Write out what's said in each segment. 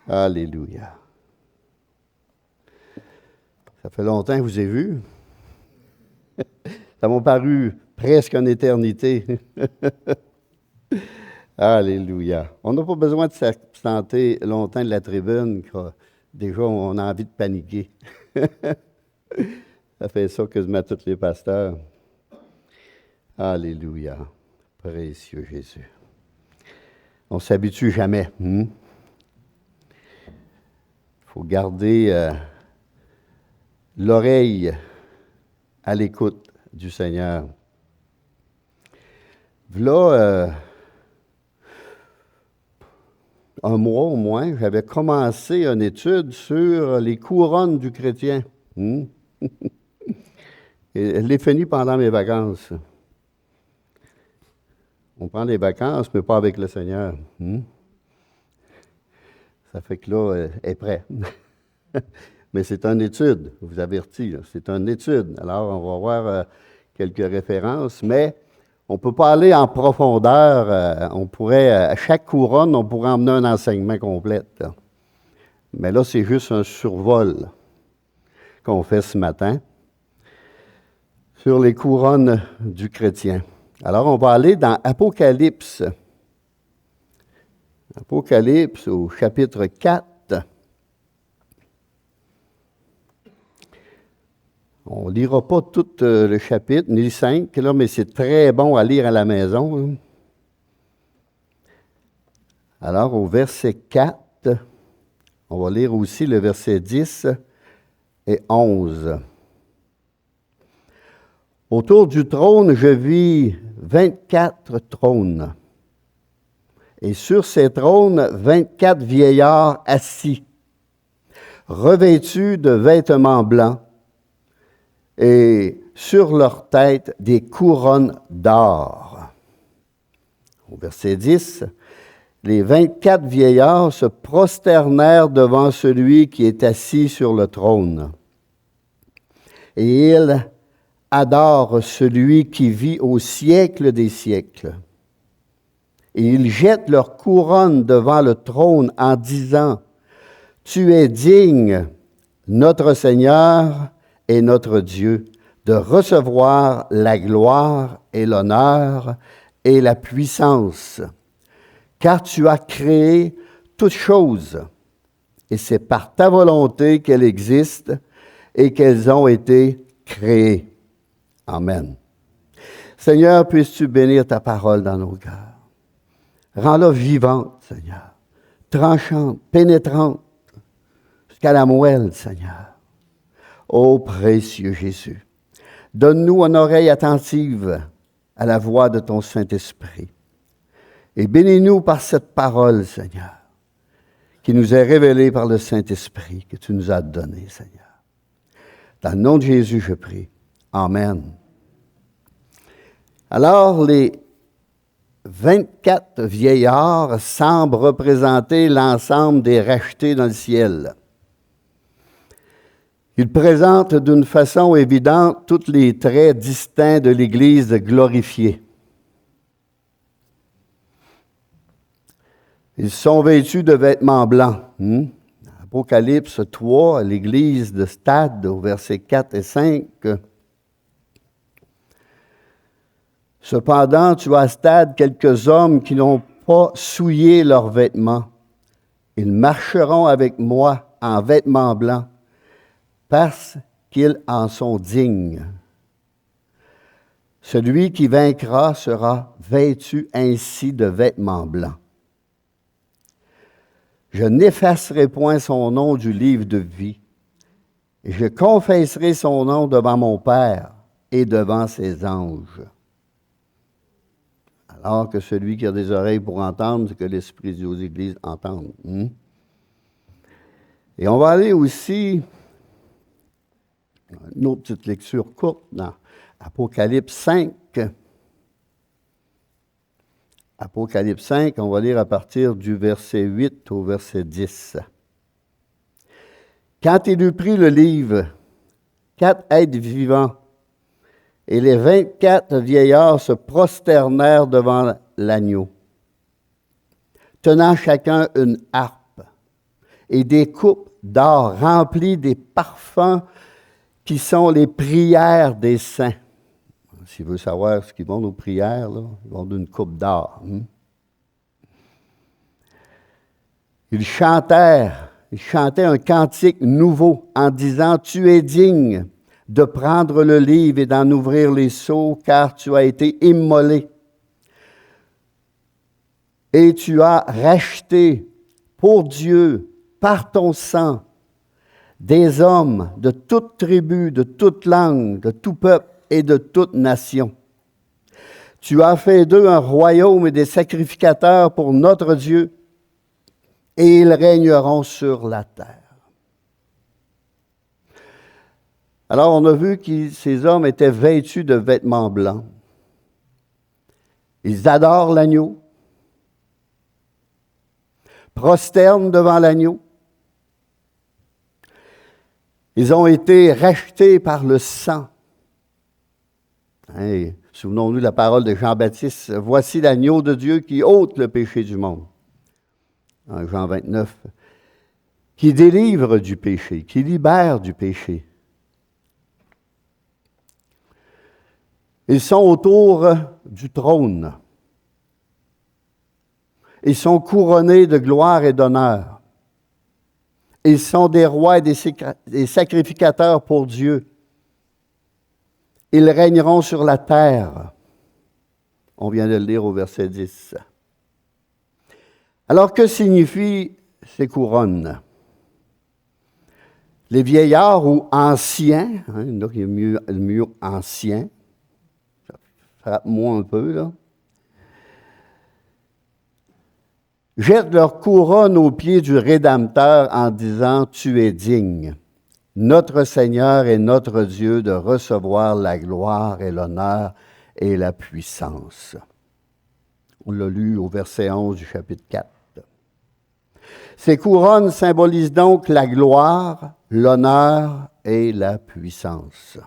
Alléluia. Ça fait longtemps que je vous ai vu. Ça m'a paru presque une éternité. Alléluia. On n'a pas besoin de s'absenter longtemps de la tribune, car déjà on a envie de paniquer. Ça fait ça quasiment tous les pasteurs. Alléluia. Précieux Jésus. On ne s'habitue jamais. Il faut garder l'oreille à l'écoute du Seigneur. Voilà un mois au moins, j'avais commencé une étude sur les couronnes du chrétien. Et je l'ai fini pendant mes vacances. On prend des vacances, mais pas avec le Seigneur. Ça fait que là, elle est prêt. Mais c'est une étude, je vous avertis, là, c'est une étude. Alors, on va voir quelques références, mais on ne peut pas aller en profondeur. On pourrait, à chaque couronne, on pourrait emmener un enseignement complet. Là. Mais là, c'est juste un survol qu'on fait ce matin sur les couronnes du chrétien. Alors, on va aller dans Apocalypse. Apocalypse au chapitre 4. On ne lira pas tout le chapitre, ni le 5, là, mais c'est très bon à lire à la maison. Hein. Alors, au verset 4, on va lire aussi le verset 10 et 11. Autour du trône, je vis 24 trônes. Et sur ces trônes, 24 vieillards assis, revêtus de vêtements blancs, et sur leur tête des couronnes d'or. Au verset 10, les 24 vieillards se prosternèrent devant celui qui est assis sur le trône. Et ils adorent celui qui vit au siècle des siècles. Et ils jettent leur couronne devant le trône en disant, « Tu es digne, notre Seigneur, et notre Dieu, de recevoir la gloire et l'honneur et la puissance, car tu as créé toutes choses, et c'est par ta volonté qu'elles existent et qu'elles ont été créées. » Amen. Seigneur, puisses-tu bénir ta parole dans nos cœurs. Rends-la vivante, Seigneur, tranchante, pénétrante, jusqu'à la moelle, Seigneur. Ô précieux Jésus, donne-nous une oreille attentive à la voix de ton Saint-Esprit. Et bénis-nous par cette parole, Seigneur, qui nous est révélée par le Saint-Esprit que tu nous as donné, Seigneur. Dans le nom de Jésus, je prie. Amen. Alors, les 24 vieillards semblent représenter l'ensemble des rachetés dans le ciel. Ils présentent d'une façon évidente tous les traits distincts de l'Église glorifiée. Ils sont vêtus de vêtements blancs. Apocalypse 3, l'Église de Stade, au versets 4 et 5. Cependant, tu as à Stade quelques hommes qui n'ont pas souillé leurs vêtements. Ils marcheront avec moi en vêtements blancs, parce qu'ils en sont dignes. Celui qui vaincra sera vêtu ainsi de vêtements blancs. Je n'effacerai point son nom du livre de vie, et je confesserai son nom devant mon Père et devant ses anges. Alors que celui qui a des oreilles pour entendre, ce que l'Esprit dit aux Églises entende. Et on va aller aussi... Une autre petite lecture courte dans Apocalypse 5. Apocalypse 5, on va lire à partir du verset 8 au verset 10. Quand il eut pris le livre, 4 êtres vivants et les 24 vieillards se prosternèrent devant l'agneau, tenant chacun une harpe. et des coupes d'or remplies des parfums qui sont les prières des saints. S'il veut savoir ce qu'ils vont, nos prières, là, ils vont d'une coupe d'or. Ils chantaient un cantique nouveau en disant, « Tu es digne de prendre le livre et d'en ouvrir les sceaux, car tu as été immolé. Et tu as racheté pour Dieu, par ton sang, des hommes de toute tribu, de toute langue, de tout peuple et de toute nation. Tu as fait d'eux un royaume et des sacrificateurs pour notre Dieu, et ils régneront sur la terre. » Alors, on a vu que ces hommes étaient vêtus de vêtements blancs. Ils adorent l'agneau, prosternent devant l'agneau. Ils ont été rachetés par le sang. Hey, souvenons-nous de la parole de Jean-Baptiste. « Voici l'agneau de Dieu qui ôte le péché du monde. » En Jean 29. Qui délivre du péché, qui libère du péché. Ils sont autour du trône. Ils sont couronnés de gloire et d'honneur. Ils sont des rois et des sacrificateurs pour Dieu. Ils régneront sur la terre. On vient de le lire au verset 10. Alors, que signifient ces couronnes? Les vieillards ou anciens, il y en a qui est mieux ancien, ça frappe-moi un peu, là, jettent leur couronne aux pieds du Rédempteur en disant, « Tu es digne, notre Seigneur et notre Dieu, de recevoir la gloire et l'honneur et la puissance. » On l'a lu au verset 11 du chapitre 4. Ces couronnes symbolisent donc la gloire, l'honneur et la puissance.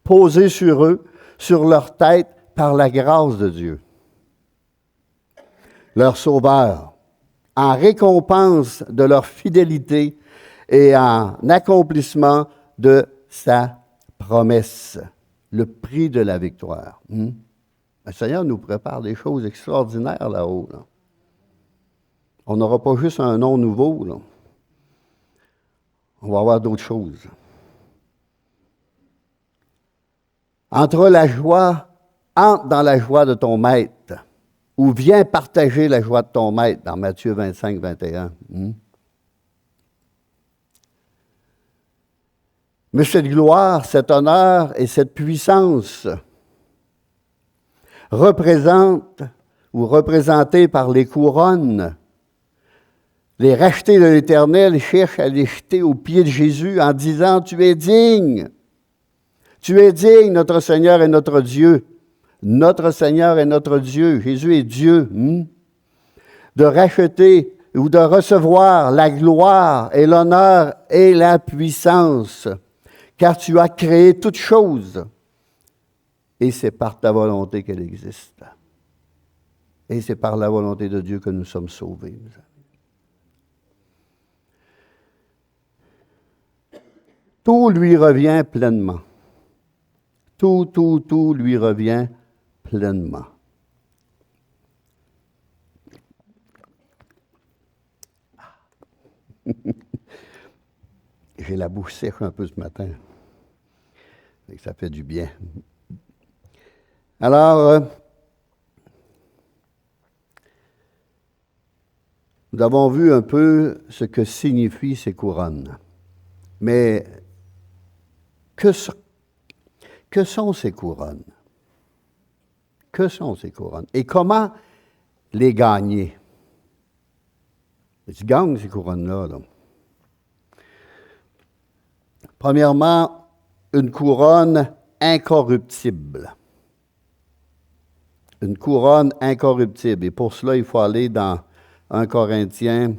Posées sur eux, sur leur tête, par la grâce de Dieu, leur Sauveur, en récompense de leur fidélité et en accomplissement de sa promesse, le prix de la victoire. Le Seigneur nous prépare des choses extraordinaires là-haut. Là. On n'aura pas juste un nom nouveau. Là. On va avoir d'autres choses. Entre dans la joie de ton maître, ou viens partager la joie de ton maître, dans Matthieu 25, 21. Mais cette gloire, cet honneur et cette puissance représentent ou représentées par les couronnes, les rachetés de l'Éternel cherchent à les jeter aux pieds de Jésus en disant, « Tu es digne, notre Seigneur et notre Dieu. » Notre Seigneur et notre Dieu, Jésus est Dieu, de racheter ou de recevoir la gloire et l'honneur et la puissance, car tu as créé toutes choses, et c'est par ta volonté qu'elle existe. Et c'est par la volonté de Dieu que nous sommes sauvés. Tout lui revient pleinement. Tout lui revient pleinement. J'ai la bouche sèche un peu ce matin. Ça fait du bien. Alors, nous avons vu un peu ce que signifient ces couronnes. Mais que sont ces couronnes? Que sont ces couronnes? Et comment les gagner? Et tu gagnes ces couronnes-là. Là. Premièrement, une couronne incorruptible. Une couronne incorruptible. Et pour cela, il faut aller dans 1 Corinthiens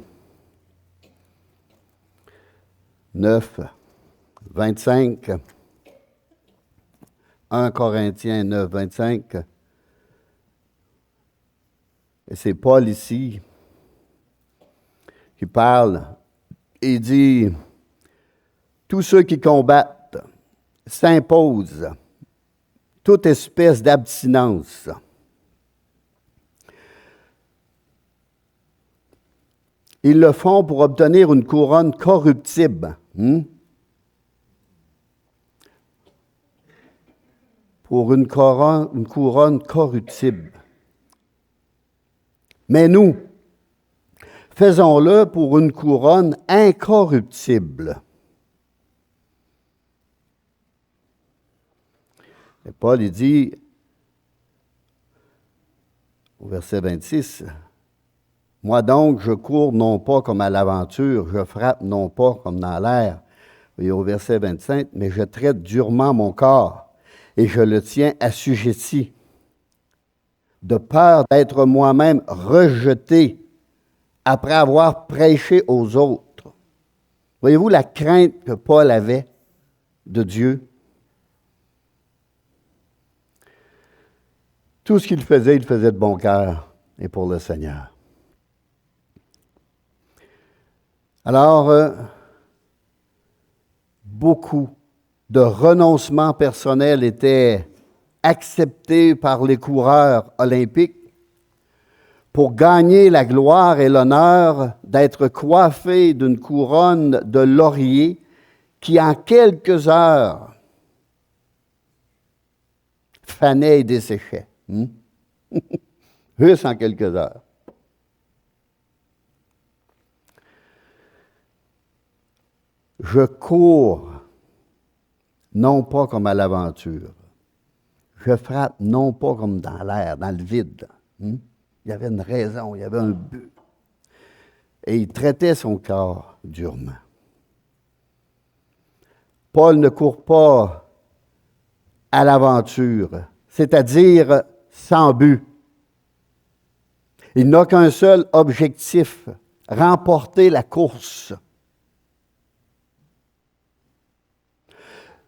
9, 25. 1 Corinthiens 9, 25. Et c'est Paul ici qui parle. Il dit, tous ceux qui combattent s'imposent toute espèce d'abstinence. Ils le font pour obtenir une couronne corruptible. Pour une couronne corruptible. Mais nous, faisons-le pour une couronne incorruptible. Et Paul, il dit, au verset 26, « Moi donc, je cours non pas comme à l'aventure, je frappe non pas comme dans l'air. » Et au verset 25, « Mais je traite durement mon corps, et je le tiens assujetti, de peur d'être moi-même rejeté après avoir prêché aux autres. » Voyez-vous la crainte que Paul avait de Dieu? Tout ce qu'il faisait, il faisait de bon cœur et pour le Seigneur. Alors, beaucoup de renoncements personnels étaient acceptés par les coureurs olympiques pour gagner la gloire et l'honneur d'être coiffés d'une couronne de laurier qui, en quelques heures, fanait et desséchait. Juste en quelques heures. Je cours, non pas comme à l'aventure. Je frappe, non pas comme dans l'air, dans le vide. Il y avait une raison, il y avait un but. Et il traitait son corps durement. Paul ne court pas à l'aventure, c'est-à-dire sans but. Il n'a qu'un seul objectif, remporter la course.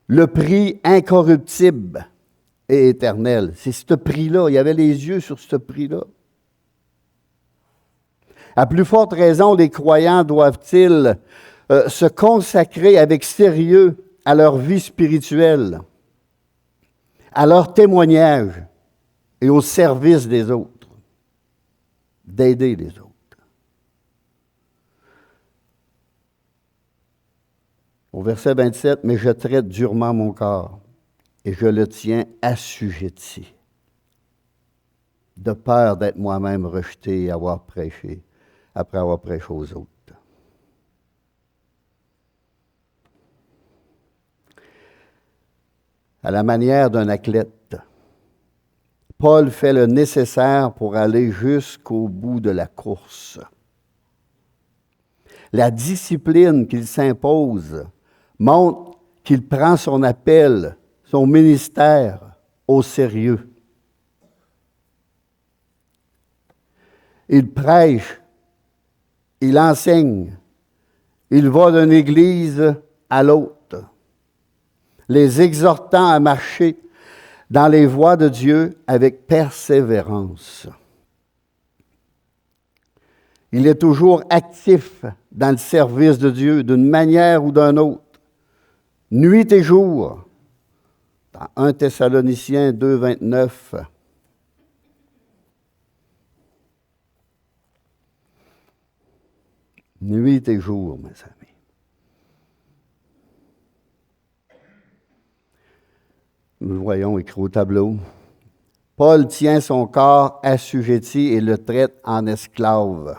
Le prix incorruptible et éternel. C'est ce prix-là. Il y avait les yeux sur ce prix-là. À plus forte raison, les croyants doivent-ils se consacrer avec sérieux à leur vie spirituelle, à leur témoignage et au service des autres, d'aider les autres. Au verset 27, « Mais je traite durement mon corps, et je le tiens assujetti, de peur d'être moi-même rejeté et avoir prêché, après avoir prêché aux autres. » À la manière d'un athlète, Paul fait le nécessaire pour aller jusqu'au bout de la course. La discipline qu'il s'impose montre qu'il prend son appel, son ministère au sérieux. Il prêche, il enseigne, il va d'une église à l'autre, les exhortant à marcher dans les voies de Dieu avec persévérance. Il est toujours actif dans le service de Dieu d'une manière ou d'une autre, nuit et jour. Dans 1 Thessaloniciens 2, 29. Nuit et jour, mes amis. Nous le voyons écrit au tableau. Paul tient son corps assujetti et le traite en esclave.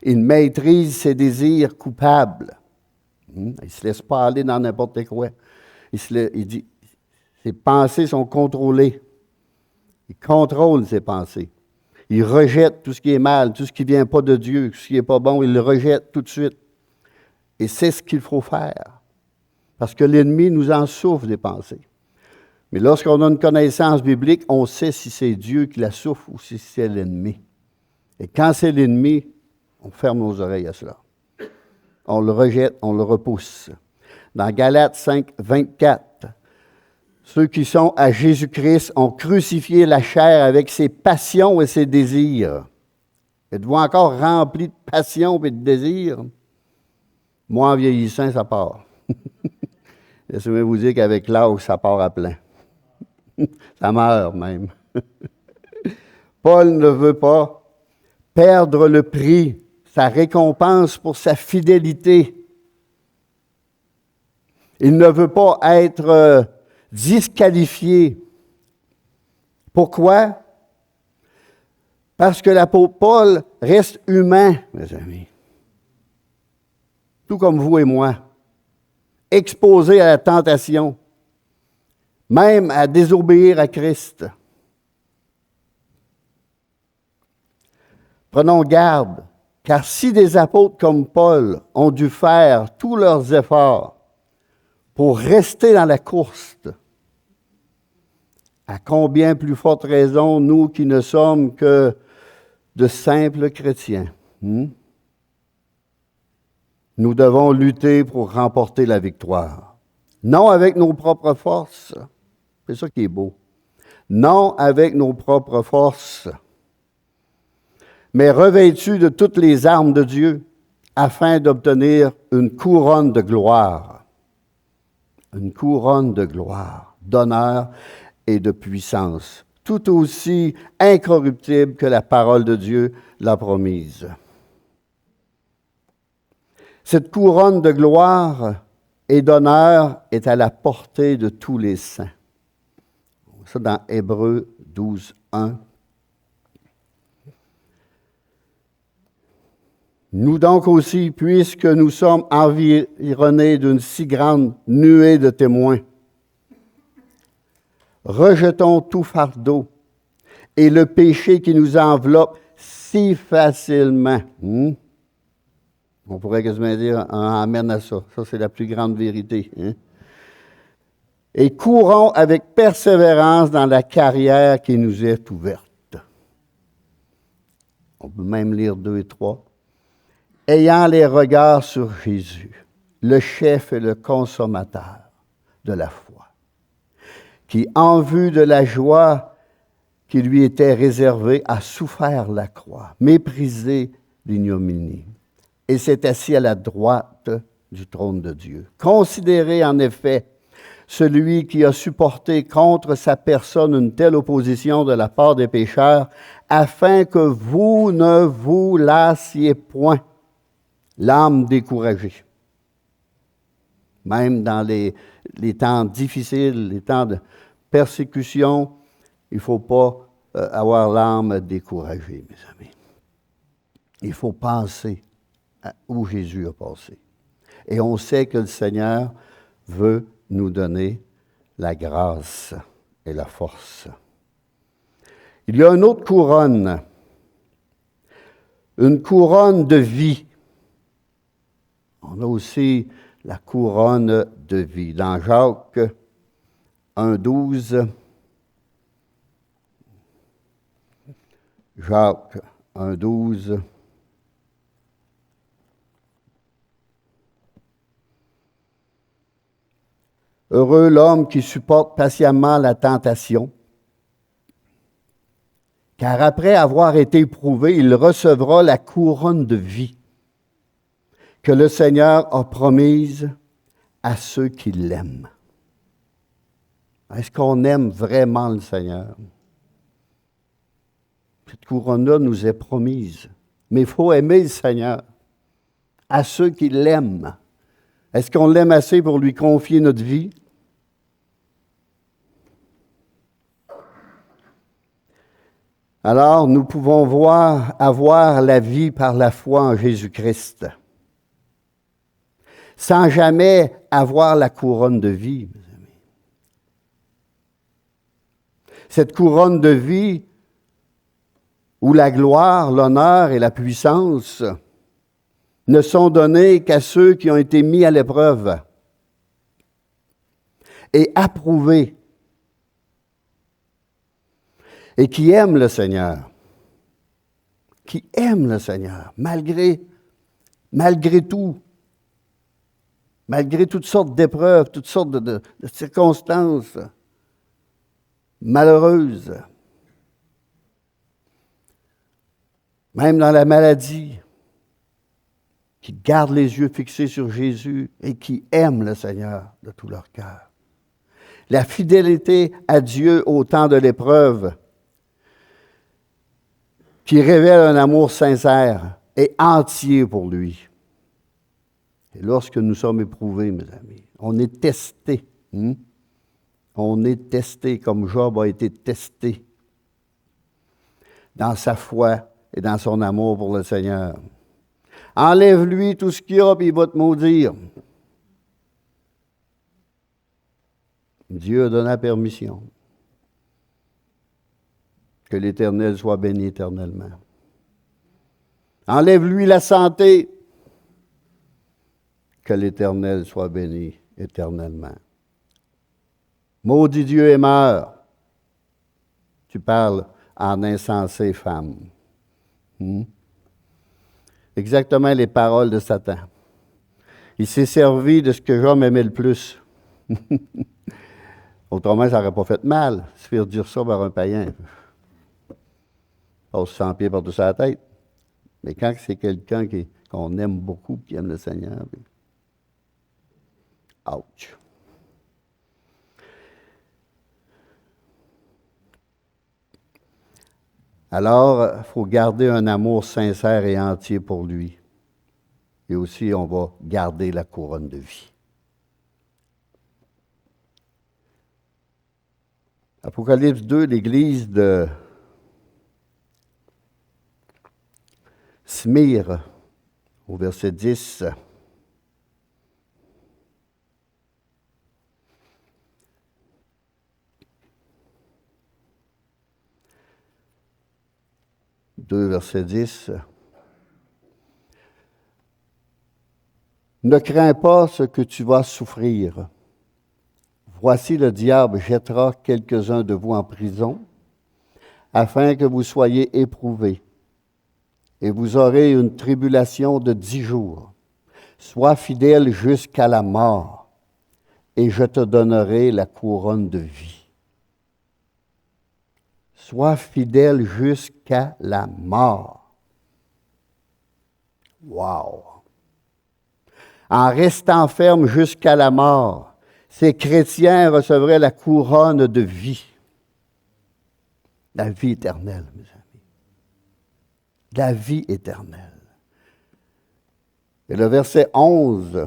Il maîtrise ses désirs coupables. Il ne se laisse pas aller dans n'importe quoi. Il dit, ses pensées sont contrôlées. Il contrôle ses pensées. Il rejette tout ce qui est mal, tout ce qui ne vient pas de Dieu, tout ce qui n'est pas bon, il le rejette tout de suite. Et c'est ce qu'il faut faire. Parce que l'ennemi nous en souffle des pensées. Mais lorsqu'on a une connaissance biblique, on sait si c'est Dieu qui la souffle ou si c'est l'ennemi. Et quand c'est l'ennemi, on ferme nos oreilles à cela. On le rejette, on le repousse. Dans Galates 5, 24, ceux qui sont à Jésus-Christ ont crucifié la chair avec ses passions et ses désirs. Êtes-vous encore rempli de passion et de désir? Moi, en vieillissant, ça part. Laissez-moi vous dire qu'avec l'âge, ça part à plein. Ça meurt même. Paul ne veut pas perdre le prix, sa récompense pour sa fidélité. Il ne veut pas être disqualifié. Pourquoi? Parce que l'apôtre Paul reste humain, mes amis. Tout comme vous et moi. Exposé à la tentation, même à désobéir à Christ. Prenons garde, car si des apôtres comme Paul ont dû faire tous leurs efforts pour rester dans la course, à combien plus forte raison nous qui ne sommes que de simples chrétiens. Nous devons lutter pour remporter la victoire. Non avec nos propres forces. C'est ça qui est beau. Non avec nos propres forces, mais revêtus de toutes les armes de Dieu afin d'obtenir une couronne de gloire. Une couronne de gloire, d'honneur et de puissance, tout aussi incorruptible que la parole de Dieu l'a promise. Cette couronne de gloire et d'honneur est à la portée de tous les saints. Ça dans Hébreux 12, 1. Nous donc aussi, puisque nous sommes environnés d'une si grande nuée de témoins, rejetons tout fardeau et le péché qui nous enveloppe si facilement. On pourrait quasiment dire un amen à ça. Ça, c'est la plus grande vérité. Et courons avec persévérance dans la carrière qui nous est ouverte. On peut même lire 2 et 3. Ayant les regards sur Jésus, le chef et le consommateur de la foi, qui, en vue de la joie qui lui était réservée, a souffert la croix, méprisé l'ignominie, et s'est assis à la droite du trône de Dieu. Considérez en effet celui qui a supporté contre sa personne une telle opposition de la part des pécheurs, afin que vous ne vous lassiez point, l'âme découragée. Même dans les temps difficiles, les temps de persécution, il ne faut pas avoir l'âme découragée, mes amis. Il faut penser à où Jésus a passé. Et on sait que le Seigneur veut nous donner la grâce et la force. Il y a une autre couronne, une couronne de vie. On a aussi la couronne de vie. Dans Jacques 1,12, Jacques 1,12, heureux l'homme qui supporte patiemment la tentation, car après avoir été éprouvé, il recevra la couronne de vie que le Seigneur a promise à ceux qui l'aiment. Est-ce qu'on aime vraiment le Seigneur? Cette couronne-là nous est promise. Mais il faut aimer le Seigneur à ceux qui l'aiment. Est-ce qu'on l'aime assez pour lui confier notre vie? Alors, nous pouvons avoir la vie par la foi en Jésus-Christ, sans jamais avoir la couronne de vie, mes amis. Cette couronne de vie, où la gloire, l'honneur et la puissance ne sont donnés qu'à ceux qui ont été mis à l'épreuve et approuvés et qui aiment le Seigneur, malgré tout, malgré toutes sortes d'épreuves, toutes sortes de circonstances malheureuses. même dans la maladie, qui gardent les yeux fixés sur Jésus et qui aiment le Seigneur de tout leur cœur. La fidélité à Dieu au temps de l'épreuve, qui révèle un amour sincère et entier pour lui. Et lorsque nous sommes éprouvés, mes amis, on est testé. On est testé comme Job a été testé dans sa foi et dans son amour pour le Seigneur. Enlève-lui tout ce qu'il a, puis il va te maudire. Dieu a donné la permission. Que l'Éternel soit béni éternellement. Enlève-lui la santé. Que l'Éternel soit béni éternellement. Maudit Dieu et meurt. Tu parles en insensée femme. Exactement les paroles de Satan. Il s'est servi de ce que Job aimait le plus. Autrement, ça n'aurait pas fait mal, se faire dire ça par un païen. Passe 100 pieds par-dessus la tête. Mais quand c'est quelqu'un qu'on aime beaucoup, qui aime le Seigneur, ouch. Alors, il faut garder un amour sincère et entier pour lui. Et aussi, on va garder la couronne de vie. Apocalypse 2, l'église de Smyrne, au verset 10. Verset 10. Ne crains pas ce que tu vas souffrir. Voici le diable jettera quelques-uns de vous en prison, afin que vous soyez éprouvés. Et vous aurez une tribulation de 10 jours. Sois fidèle jusqu'à la mort, et je te donnerai la couronne de vie. Sois fidèle jusqu'à la mort. Wow! En restant ferme jusqu'à la mort, ces chrétiens recevraient la couronne de vie. La vie éternelle, mes amis. La vie éternelle. Et le verset 11,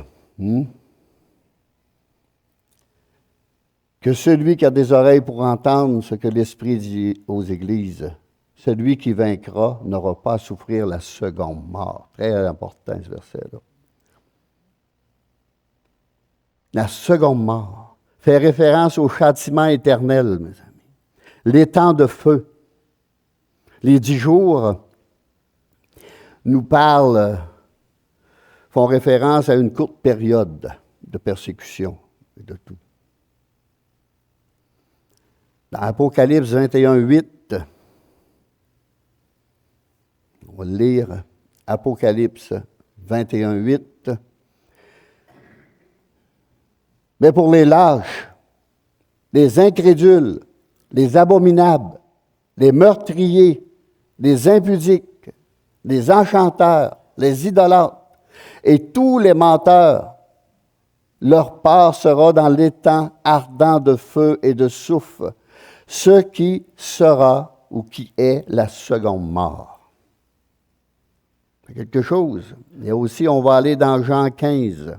que celui qui a des oreilles pour entendre ce que l'Esprit dit aux églises, celui qui vaincra n'aura pas à souffrir la seconde mort. Très important ce verset-là. La seconde mort fait référence au châtiment éternel, mes amis. Les temps de feu. Les 10 jours nous font référence à une courte période de persécution et de tout. Dans Apocalypse 21, 8, on va lire Apocalypse 21, 8. Mais pour les lâches, les incrédules, les abominables, les meurtriers, les impudiques, les enchanteurs, les idolâtres et tous les menteurs, leur part sera dans l'étang ardent de feu et de soufre, ce qui sera ou qui est la seconde mort. C'est quelque chose. Et aussi, on va aller dans Jean 15.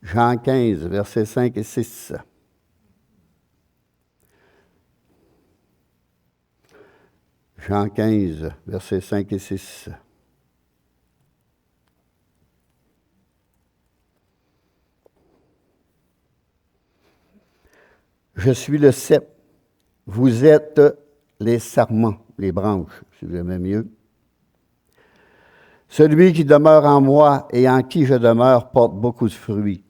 Jean 15, versets 5 et 6. Jean 15, versets 5 et 6. Je suis le cep. Vous êtes les sarments, les branches, si vous aimez mieux. Celui qui demeure en moi et en qui je demeure porte beaucoup de fruits,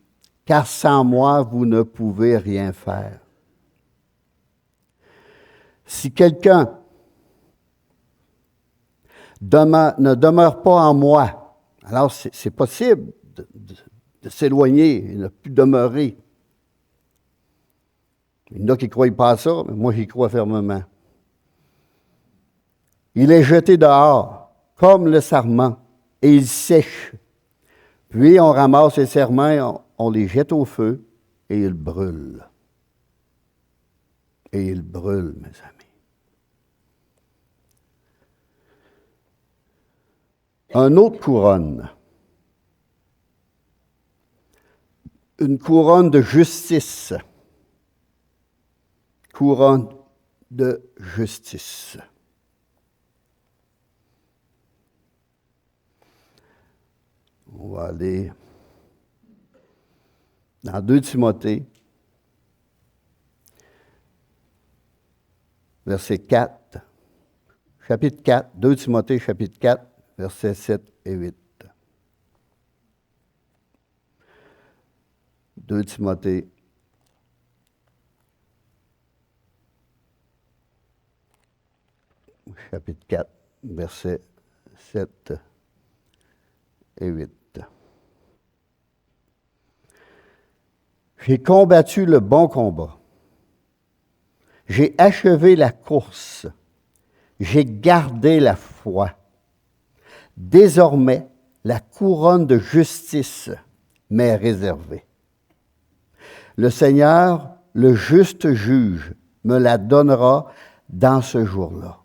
car sans moi, vous ne pouvez rien faire. Si quelqu'un ne demeure pas en moi, alors c'est possible de s'éloigner et ne plus demeurer. Il y en a qui ne croient pas à ça, mais moi j'y crois fermement. Il est jeté dehors, comme le sarment, et il sèche. Puis on ramasse les serments, on les jette au feu, et ils brûlent. Et ils brûlent, mes amis. Une autre couronne. Une couronne de justice. Couronne de justice. On va aller dans 2 Timothée, verset 4, chapitre 4, 2 Timothée, chapitre 4, versets 7 et 8. 2 Timothée, chapitre 4, versets 7 et 8. J'ai combattu le bon combat. J'ai achevé la course. J'ai gardé la foi. Désormais, la couronne de justice m'est réservée. Le Seigneur, le juste juge, me la donnera dans ce jour-là.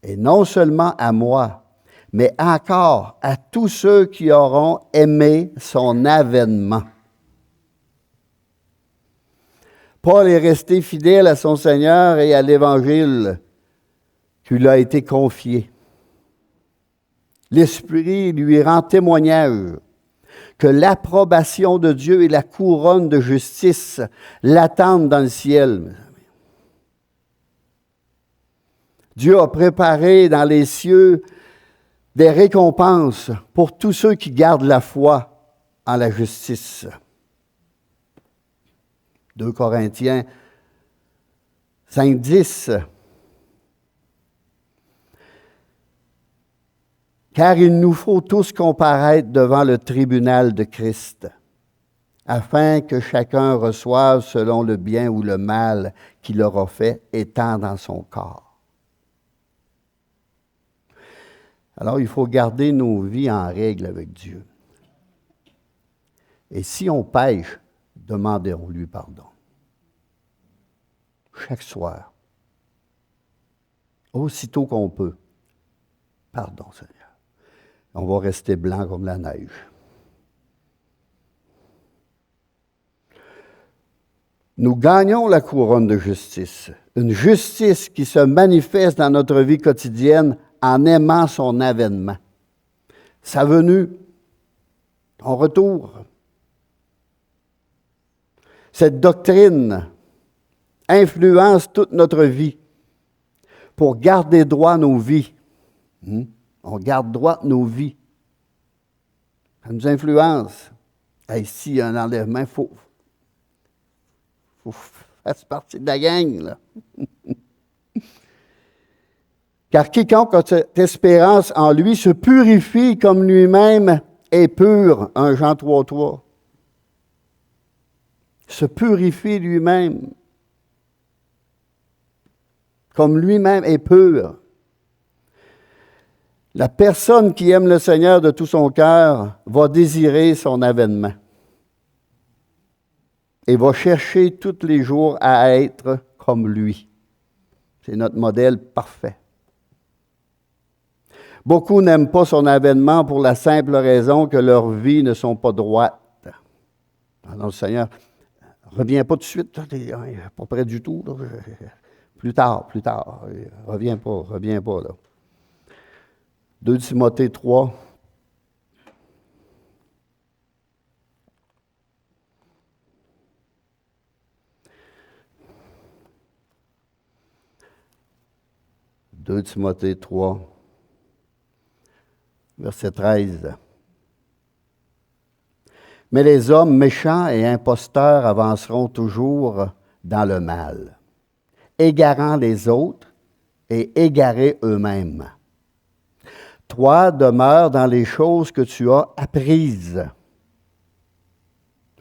Et non seulement à moi, mais encore à tous ceux qui auront aimé son avènement. Paul est resté fidèle à son Seigneur et à l'Évangile qui lui a été confié. L'Esprit lui rend témoignage que l'approbation de Dieu et la couronne de justice l'attendent dans le ciel, mes amis. Dieu a préparé dans les cieux des récompenses pour tous ceux qui gardent la foi en la justice. 2 Corinthiens 5, 10. Car il nous faut tous comparaître devant le tribunal de Christ, afin que chacun reçoive selon le bien ou le mal qu'il aura fait, étant dans son corps. Alors, il faut garder nos vies en règle avec Dieu. Et si on pêche, demandons-lui pardon. Chaque soir. Aussitôt qu'on peut. Pardon, Seigneur. On va rester blanc comme la neige. Nous gagnons la couronne de justice. Une justice qui se manifeste dans notre vie quotidienne en aimant son avènement. Sa venue, son retour. Cette doctrine influence toute notre vie pour garder droit nos vies. On garde droit nos vies. Ça nous influence. S'il y a un enlèvement, il faut faire partie de la gang, là. Car quiconque a cette espérance en lui se purifie comme lui-même est pur. 1 Jean 3, 3. Se purifie lui-même comme lui-même est pur. La personne qui aime le Seigneur de tout son cœur va désirer son avènement et va chercher tous les jours à être comme lui. C'est notre modèle parfait. Beaucoup n'aiment pas son avènement pour la simple raison que leurs vies ne sont pas droites. Alors le Seigneur, reviens pas tout de suite, pas près du tout. Là. Plus tard. Reviens pas. Là. 2 Timothée 3. « 2 Timothée 3, verset 13. « Mais les hommes méchants et imposteurs avanceront toujours dans le mal, égarant les autres et égarés eux-mêmes. Toi, demeure dans les choses que tu as apprises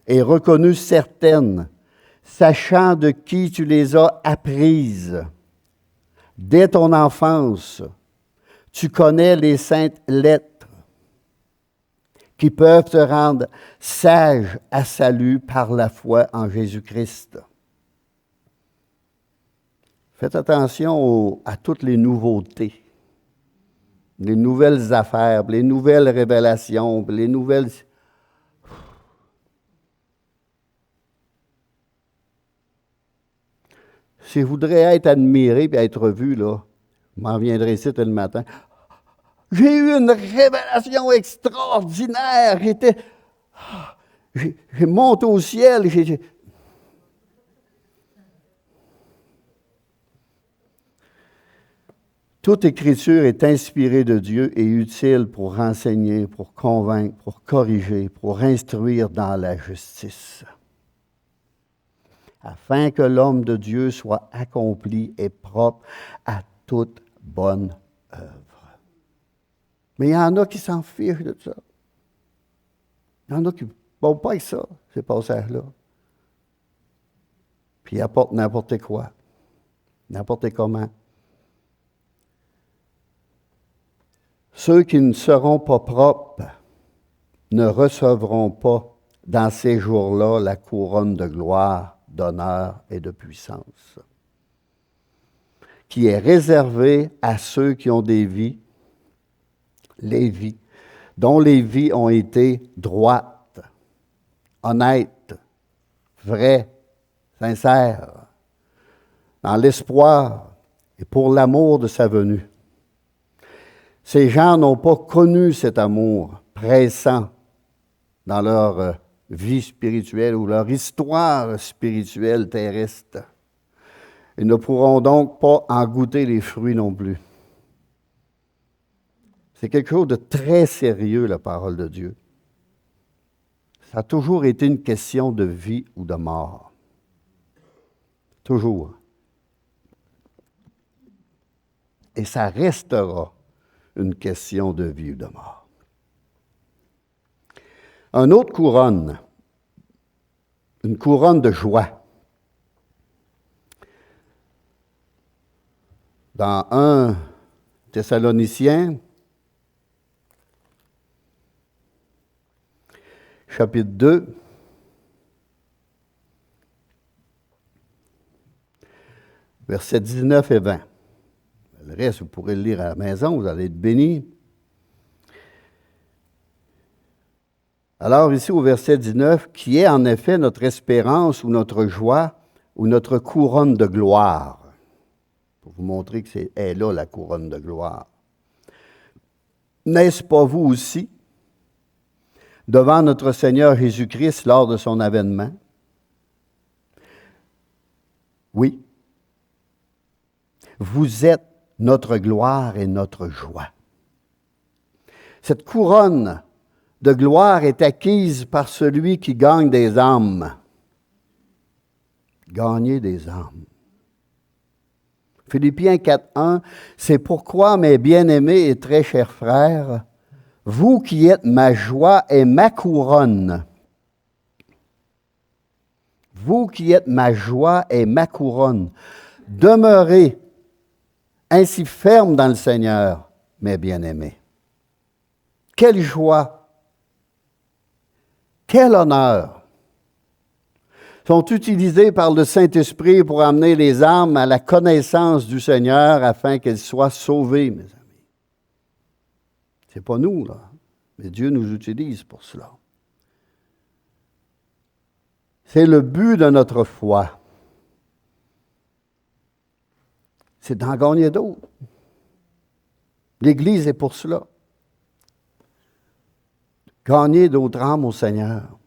et reconnues certaines, sachant de qui tu les as apprises. Dès ton enfance, Tu connais les saintes lettres qui peuvent te rendre sage à salut par la foi en Jésus-Christ. Faites attention à toutes les nouveautés, les nouvelles affaires, les nouvelles révélations, les nouvelles... Si je voudrais être admiré et être vu, là, je m'en viendrai ici le matin. J'ai eu une révélation extraordinaire. J'ai monté au ciel. Toute écriture est inspirée de Dieu et utile pour renseigner, pour convaincre, pour corriger, pour instruire dans la justice, afin que l'homme de Dieu soit accompli et propre à toute bonne œuvre. Mais il y en a qui s'en fichent de ça. Il y en a qui ne vont pas avec ça, ces passages-là. Puis ils apportent n'importe quoi, n'importe comment. Ceux qui ne seront pas propres ne recevront pas dans ces jours-là la couronne de gloire, d'honneur et de puissance, qui est réservée à ceux qui ont des vies, les vies, dont les vies ont été droites, honnêtes, vraies, sincères, dans l'espoir et pour l'amour de sa venue. Ces gens n'ont pas connu cet amour pressant dans leur vie spirituelle ou leur histoire spirituelle terrestre. Ils ne pourront donc pas en goûter les fruits non plus. C'est quelque chose de très sérieux, la parole de Dieu. Ça a toujours été une question de vie ou de mort. Toujours. Et ça restera une question de vie ou de mort. Une autre couronne, une couronne de joie. Dans 1 Thessaloniciens, chapitre 2, versets 19 et 20. Le reste, vous pourrez le lire à la maison, vous allez être bénis. Alors ici au verset 19, qui est en effet notre espérance ou notre joie ou notre couronne de gloire. Pour vous montrer que c'est là la couronne de gloire. N'est-ce pas vous aussi, devant notre Seigneur Jésus-Christ lors de son avènement? Oui. Vous êtes notre gloire et notre joie. Cette couronne de gloire est acquise par celui qui gagne des âmes. Gagner des âmes. Philippiens 4.1, c'est pourquoi, mes bien-aimés et très chers frères, vous qui êtes ma joie et ma couronne, vous qui êtes ma joie et ma couronne, demeurez ainsi ferme dans le Seigneur, mes bien-aimés. Quelle joie, quel honneur sont utilisés par le Saint-Esprit pour amener les âmes à la connaissance du Seigneur afin qu'elles soient sauvées, mes amis. Ce n'est pas nous, là, mais Dieu nous utilise pour cela. C'est le but de notre foi. C'est d'en gagner d'autres. L'Église est pour cela. Gagner d'autres âmes au Seigneur.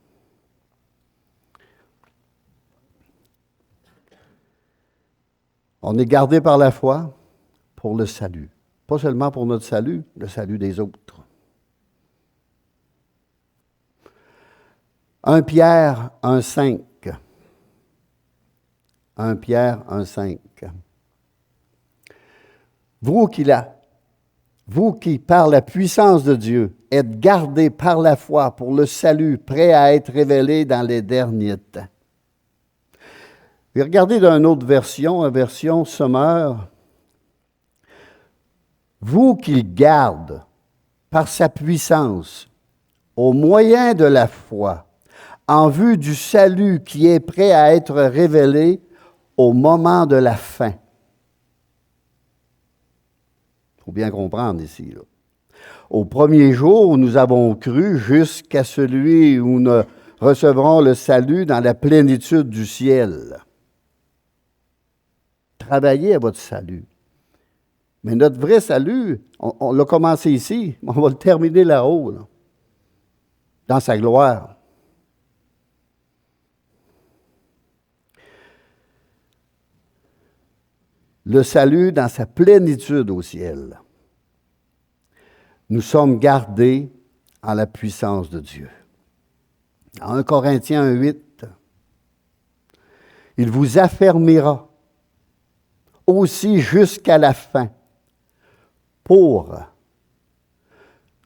On est gardé par la foi pour le salut. Pas seulement pour notre salut, le salut des autres. 1 Pierre 1,5. 1 Pierre 1,5. Vous qui, par la puissance de Dieu, êtes gardés par la foi pour le salut, prêt à être révélé dans les derniers temps. Et regardez dans une autre version, la version Sommaire. vous qu'il garde par sa puissance, au moyen de la foi, en vue du salut qui est prêt à être révélé au moment de la fin. Il faut bien comprendre ici, là. Au premier jour où nous avons cru, jusqu'à celui où nous recevrons le salut dans la plénitude du ciel. Travaillez à votre salut. Mais notre vrai salut, on l'a commencé ici, on va le terminer là-haut, là, dans sa gloire. Le salut dans sa plénitude au ciel. Nous sommes gardés en la puissance de Dieu. En 1 Corinthiens 8, il vous affermira aussi jusqu'à la fin pour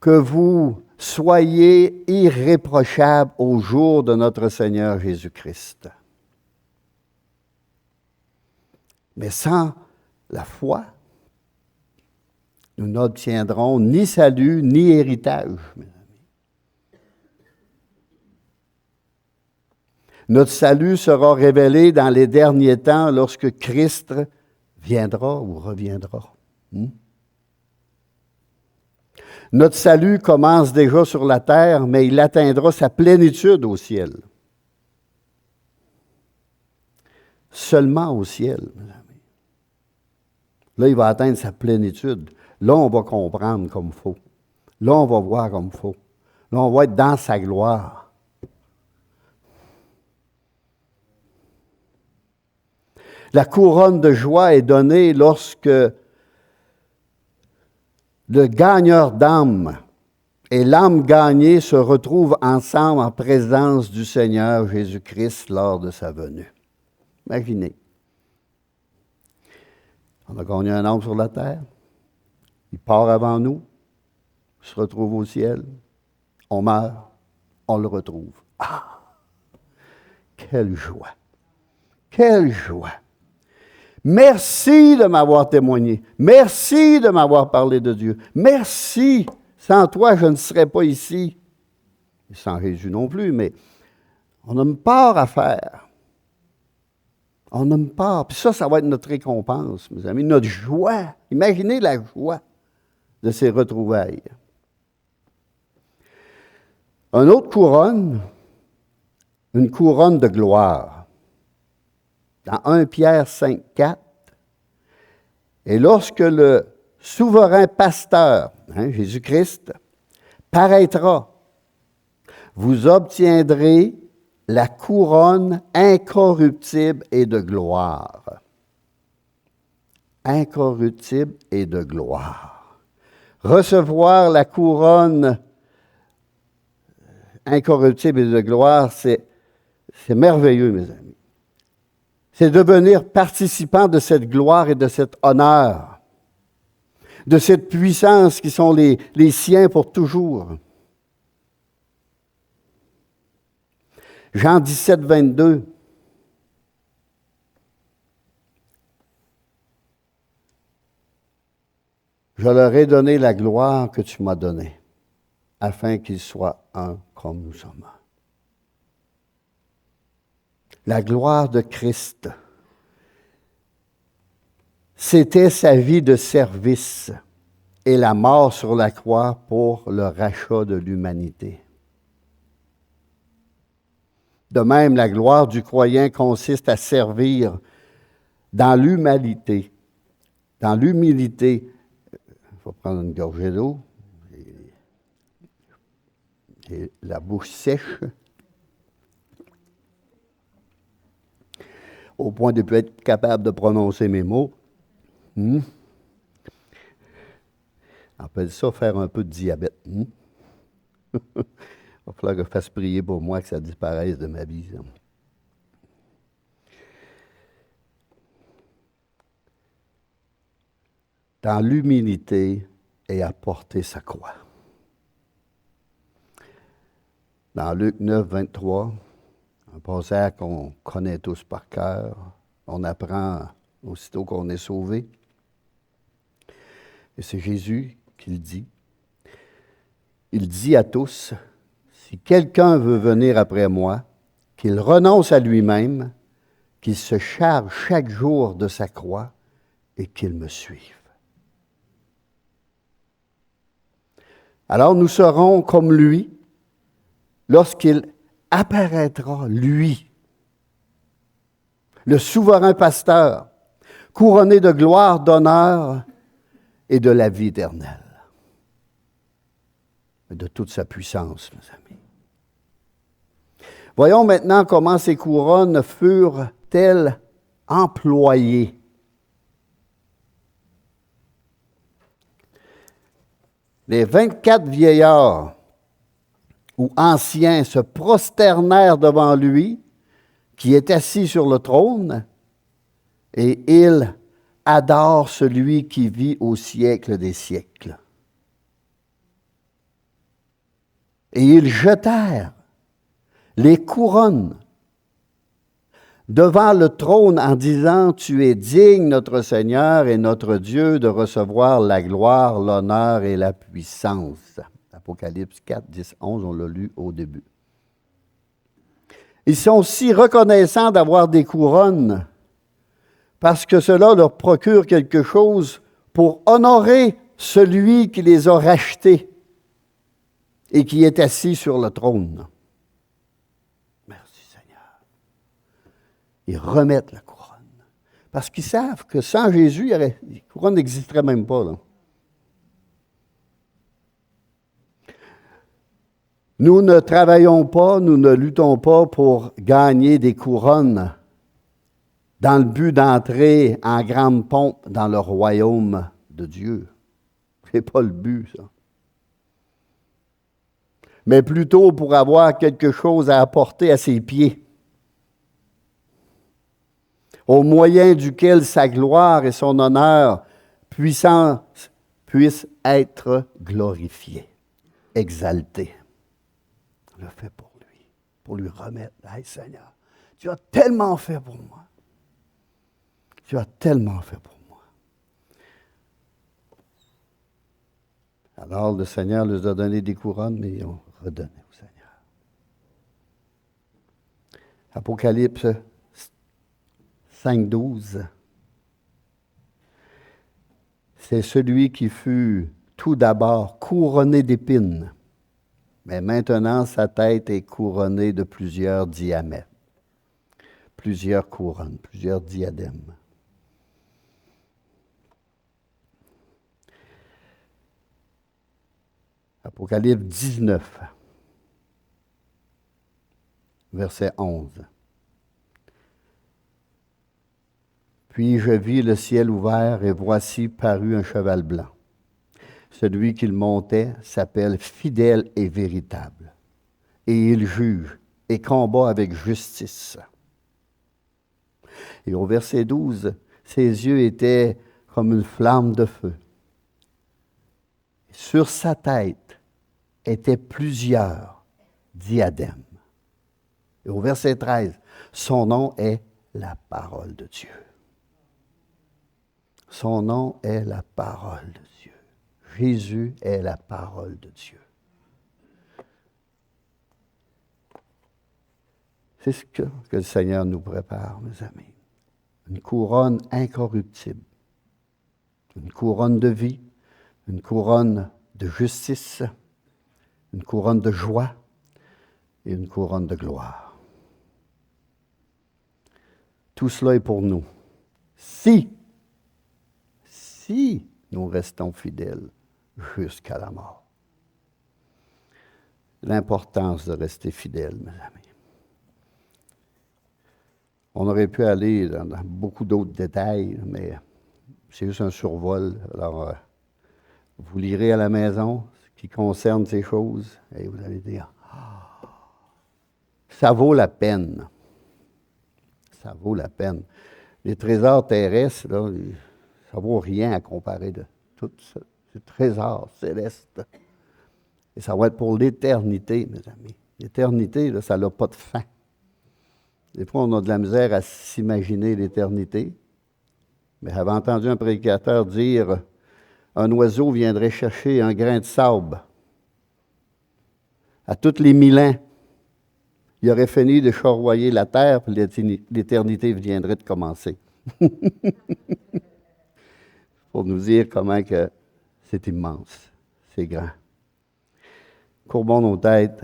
que vous soyez irréprochables au jour de notre Seigneur Jésus-Christ. Mais sans la foi, nous n'obtiendrons ni salut, ni héritage, mes amis. Notre salut sera révélé dans les derniers temps lorsque Christ viendra ou reviendra. Notre salut commence déjà sur la terre, mais il atteindra sa plénitude au ciel. Seulement au ciel, mes amis. Là, il va atteindre sa plénitude. Là, on va comprendre comme il faut. Là, on va voir comme il faut. Là, on va être dans sa gloire. La couronne de joie est donnée lorsque le gagneur d'âme et l'âme gagnée se retrouvent ensemble en présence du Seigneur Jésus-Christ lors de sa venue. Imaginez. On a gagné un homme sur la terre. Il part avant nous, il se retrouve au ciel, on meurt, on le retrouve. Ah! Quelle joie! Quelle joie! Merci de m'avoir témoigné. Merci de m'avoir parlé de Dieu. Merci! Sans toi, je ne serais pas ici. Et sans Jésus non plus, mais on a une part à faire. On a une part. Puis ça va être notre récompense, mes amis, notre joie. Imaginez la joie de ces retrouvailles. Une autre couronne, une couronne de gloire. Dans 1 Pierre 5, 4, et lorsque le souverain pasteur, Jésus-Christ, paraîtra, vous obtiendrez la couronne incorruptible et de gloire. Incorruptible et de gloire. Recevoir la couronne incorruptible et de gloire, c'est merveilleux, mes amis. C'est devenir participant de cette gloire et de cet honneur, de cette puissance qui sont les siens pour toujours. Jean 17, 22. Je leur ai donné la gloire que tu m'as donnée, afin qu'ils soient un comme nous sommes un. La gloire de Christ, c'était sa vie de service et la mort sur la croix pour le rachat de l'humanité. De même, la gloire du croyant consiste à servir dans l'humanité. Dans l'humilité, il faut prendre une gorgée d'eau et la bouche sèche, au point de ne plus être capable de prononcer mes mots. On appelle ça faire un peu de diabète. Il va falloir que je fasse prier pour moi que ça disparaisse de ma vie. Ça. Dans l'humilité et à porter sa croix. Dans Luc 9, 23, un passage qu'on connaît tous par cœur, on apprend aussitôt qu'on est sauvé. Et c'est Jésus qui le dit. Il dit à tous, si quelqu'un veut venir après moi, qu'il renonce à lui-même, qu'il se charge chaque jour de sa croix et qu'il me suive. Alors nous serons comme lui lorsqu'il apparaîtra, lui, le souverain pasteur, couronné de gloire, d'honneur et de la vie éternelle. Et de toute sa puissance, mes amis. Voyons maintenant comment ces couronnes furent-elles employées. Les 24 vieillards ou anciens se prosternèrent devant lui, qui est assis sur le trône, et ils adorent celui qui vit au siècle des siècles. Et ils jetèrent les couronnes devant le trône en disant, « Tu es digne, notre Seigneur et notre Dieu, de recevoir la gloire, l'honneur et la puissance. » Apocalypse 4, 10, 11, on l'a lu au début. Ils sont si reconnaissants d'avoir des couronnes parce que cela leur procure quelque chose pour honorer celui qui les a rachetés et qui est assis sur le trône. Merci Seigneur. Ils remettent la couronne. Parce qu'ils savent que sans Jésus, les couronnes n'existeraient même pas. Là. Nous ne travaillons pas, nous ne luttons pas pour gagner des couronnes dans le but d'entrer en grande pompe dans le royaume de Dieu. Ce n'est pas le but, ça. Mais plutôt pour avoir quelque chose à apporter à ses pieds, au moyen duquel sa gloire et son honneur puissance puissent être glorifiés, exaltés. On le fait pour lui remettre. Hey Seigneur, tu as tellement fait pour moi. Tu as tellement fait pour moi. Alors le Seigneur leur a donné des couronnes, mais ils ont redonné au Seigneur. Apocalypse 5, 12. C'est celui qui fut tout d'abord couronné d'épines, mais maintenant sa tête est couronnée de plusieurs diamètres, plusieurs couronnes, plusieurs diadèmes. Apocalypse 19, verset 11. Puis je vis le ciel ouvert et voici parut un cheval blanc. Celui qui le montait s'appelle Fidèle et Véritable. Et il juge et combat avec justice. Et au verset 12, ses yeux étaient comme une flamme de feu. Sur sa tête étaient plusieurs diadèmes. Et au verset 13, son nom est la parole de Dieu. Son nom est la parole de Dieu. Jésus est la parole de Dieu. C'est ce que le Seigneur nous prépare, mes amis. Une couronne incorruptible. Une couronne de vie. Une couronne de justice. Une couronne de joie. Et une couronne de gloire. Tout cela est pour nous. Si nous restons fidèles jusqu'à la mort. L'importance de rester fidèle, mes amis. On aurait pu aller dans beaucoup d'autres détails, mais c'est juste un survol. Alors, vous lirez à la maison ce qui concerne ces choses et vous allez dire, ça vaut la peine. Ça vaut la peine. Les trésors terrestres, là, ça ne vaut rien à comparer de tout ce trésor céleste. Et ça va être pour l'éternité, mes amis. L'éternité, là, ça n'a pas de fin. Des fois, on a de la misère à s'imaginer l'éternité. Mais j'avais entendu un prédicateur dire, un oiseau viendrait chercher un grain de sable, à tous les 1000 ans, il aurait fini de charroyer la terre, puis l'éternité viendrait de commencer. Pour nous dire comment que c'est immense, c'est grand. Courbons nos têtes.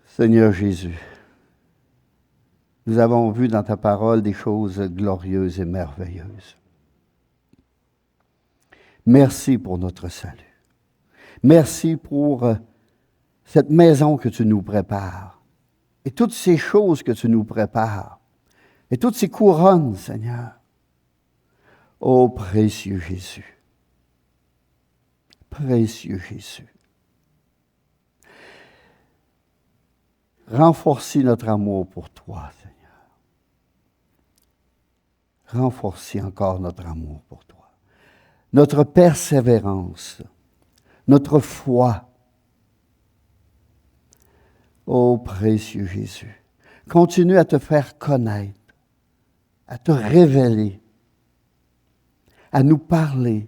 Seigneur Jésus, nous avons vu dans ta parole des choses glorieuses et merveilleuses. Merci pour notre salut. Merci pour cette maison que tu nous prépares et toutes ces choses que tu nous prépares et toutes ces couronnes, Seigneur. Ô précieux Jésus, précieux Jésus. Renforcis notre amour pour toi, Seigneur. Renforcis encore notre amour pour toi. Notre persévérance, notre foi. Ô précieux Jésus, continue à te faire connaître, à te révéler, à nous parler,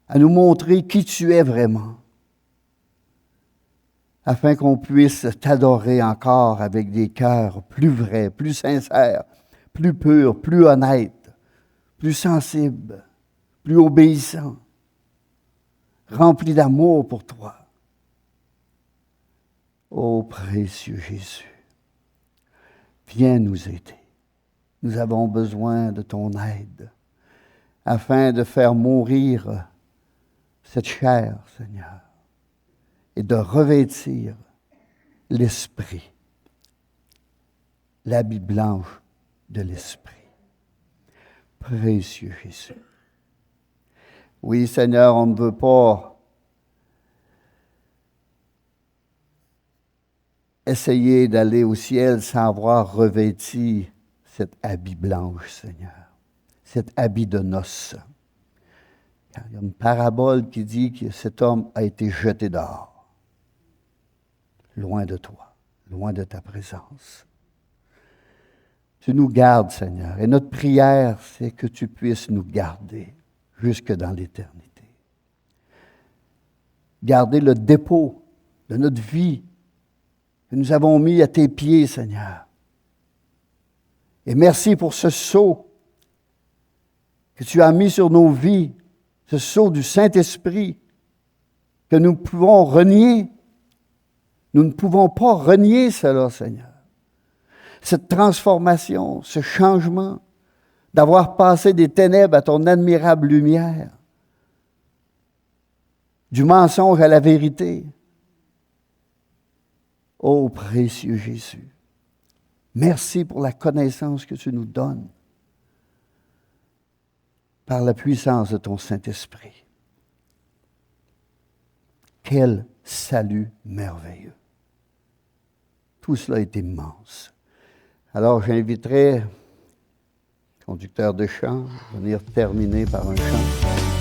à nous montrer qui tu es vraiment, afin qu'on puisse t'adorer encore avec des cœurs plus vrais, plus sincères, plus purs, plus honnêtes, plus sensibles, plus obéissants, remplis d'amour pour toi. Ô précieux Jésus, viens nous aider. Nous avons besoin de ton aide afin de faire mourir cette chair, Seigneur, et de revêtir l'esprit, l'habit blanche de l'esprit. Précieux Jésus. Oui, Seigneur, on ne veut pas essayer d'aller au ciel sans avoir revêti cet habit blanche, Seigneur, cet habit de noces. Il y a une parabole qui dit que cet homme a été jeté dehors, loin de toi, loin de ta présence. Tu nous gardes, Seigneur, et notre prière, c'est que tu puisses nous garder jusque dans l'éternité. Garder le dépôt de notre vie que nous avons mis à tes pieds, Seigneur. Et merci pour ce sceau que tu as mis sur nos vies, ce sceau du Saint-Esprit que nous pouvons renier. Nous ne pouvons pas renier cela, Seigneur. Cette transformation, ce changement, d'avoir passé des ténèbres à ton admirable lumière, du mensonge à la vérité. Ô précieux Jésus, merci pour la connaissance que tu nous donnes par la puissance de ton Saint-Esprit. Quel salut merveilleux! Tout cela est immense. Alors j'inviterai le conducteur de chant à venir terminer par un chant.